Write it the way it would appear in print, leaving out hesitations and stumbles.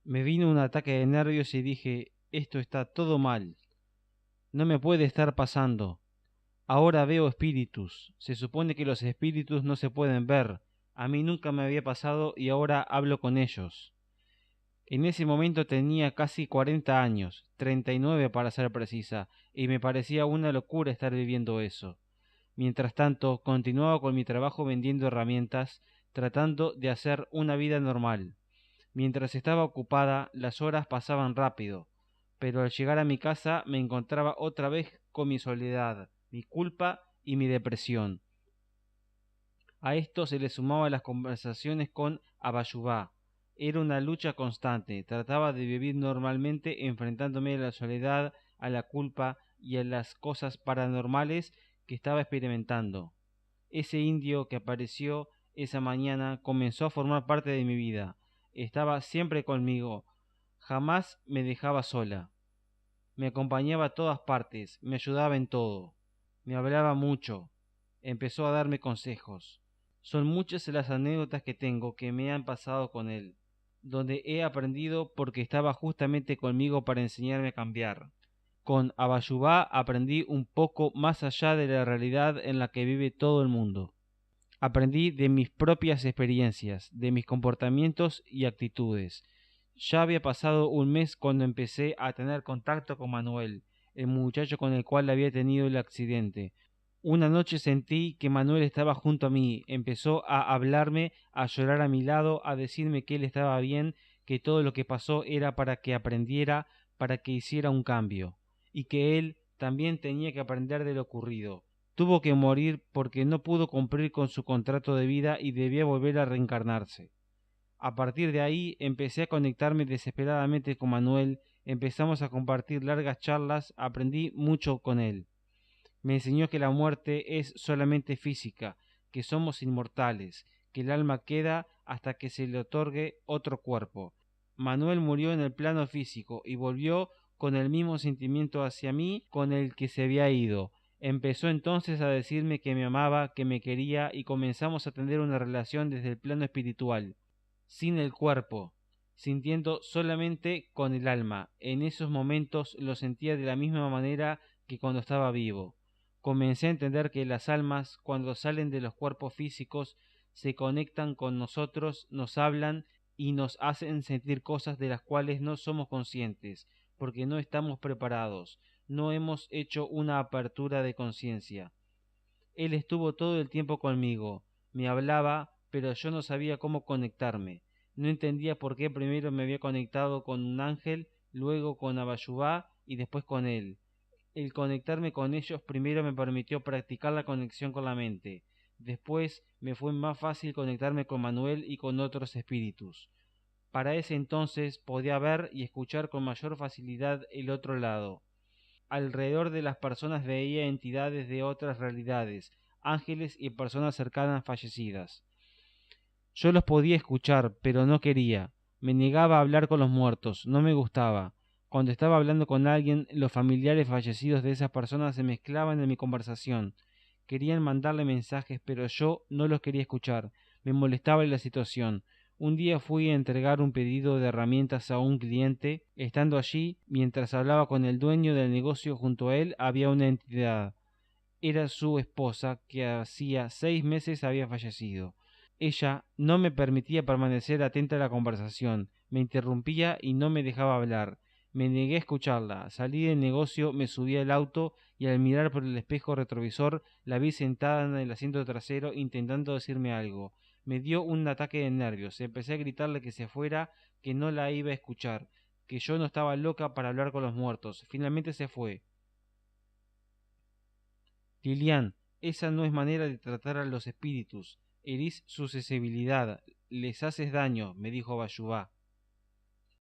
Me vino un ataque de nervios y dije, esto está todo mal. No me puede estar pasando. Ahora veo espíritus. Se supone que los espíritus no se pueden ver. A mí nunca me había pasado y ahora hablo con ellos. En ese momento tenía casi 40 años, 39 para ser precisa, y me parecía una locura estar viviendo eso. Mientras tanto, continuaba con mi trabajo vendiendo herramientas, tratando de hacer una vida normal. Mientras estaba ocupada, las horas pasaban rápido, pero al llegar a mi casa me encontraba otra vez con mi soledad, mi culpa y mi depresión. A esto se le sumaban las conversaciones con Abayubá. Era una lucha constante. Trataba de vivir normalmente enfrentándome a la soledad, a la culpa y a las cosas paranormales que estaba experimentando. Ese indio que apareció esa mañana comenzó a formar parte de mi vida. Estaba siempre conmigo. Jamás me dejaba sola. Me acompañaba a todas partes, me ayudaba en todo. Me hablaba mucho. Empezó a darme consejos. Son muchas las anécdotas que tengo que me han pasado con él, donde he aprendido porque estaba justamente conmigo para enseñarme a cambiar. Con Abayubá aprendí un poco más allá de la realidad en la que vive todo el mundo. Aprendí de mis propias experiencias, de mis comportamientos y actitudes. Ya había pasado un mes cuando empecé a tener contacto con Manuel, el muchacho con el cual había tenido el accidente. Una noche sentí que Manuel estaba junto a mí, empezó a hablarme, a llorar a mi lado, a decirme que él estaba bien, que todo lo que pasó era para que aprendiera, para que hiciera un cambio, y que él también tenía que aprender de lo ocurrido. Tuvo que morir porque no pudo cumplir con su contrato de vida y debía volver a reencarnarse. A partir de ahí empecé a conectarme desesperadamente con Manuel, empezamos a compartir largas charlas, aprendí mucho con él. Me enseñó que la muerte es solamente física, que somos inmortales, que el alma queda hasta que se le otorgue otro cuerpo. Manuel murió en el plano físico y volvió con el mismo sentimiento hacia mí con el que se había ido. Empezó entonces a decirme que me amaba, que me quería y comenzamos a tener una relación desde el plano espiritual, sin el cuerpo, sintiendo solamente con el alma. En esos momentos lo sentía de la misma manera que cuando estaba vivo. Comencé a entender que las almas, cuando salen de los cuerpos físicos, se conectan con nosotros, nos hablan y nos hacen sentir cosas de las cuales no somos conscientes, porque no estamos preparados, no hemos hecho una apertura de conciencia. Él estuvo todo el tiempo conmigo, me hablaba, pero yo no sabía cómo conectarme. No entendía por qué primero me había conectado con un ángel, luego con Abayubá y después con él. El conectarme con ellos primero me permitió practicar la conexión con la mente. Después me fue más fácil conectarme con Manuel y con otros espíritus. Para ese entonces podía ver y escuchar con mayor facilidad el otro lado. Alrededor de las personas veía entidades de otras realidades, ángeles y personas cercanas fallecidas. Yo los podía escuchar, pero no quería. Me negaba a hablar con los muertos, no me gustaba. Cuando estaba hablando con alguien, los familiares fallecidos de esas personas se mezclaban en mi conversación. Querían mandarle mensajes, pero yo no los quería escuchar. Me molestaba la situación. Un día fui a entregar un pedido de herramientas a un cliente. Estando allí, mientras hablaba con el dueño del negocio, junto a él había una entidad. Era su esposa, que hacía 6 meses había fallecido. Ella no me permitía permanecer atenta a la conversación, me interrumpía y no me dejaba hablar. Me negué a escucharla, salí del negocio, me subí al auto y al mirar por el espejo retrovisor la vi sentada en el asiento trasero intentando decirme algo. Me dio un ataque de nervios, empecé a gritarle que se fuera, que no la iba a escuchar, que yo no estaba loca para hablar con los muertos. Finalmente se fue. Lilian, esa no es manera de tratar a los espíritus. Herís su sensibilidad, les haces daño, me dijo Bayubá.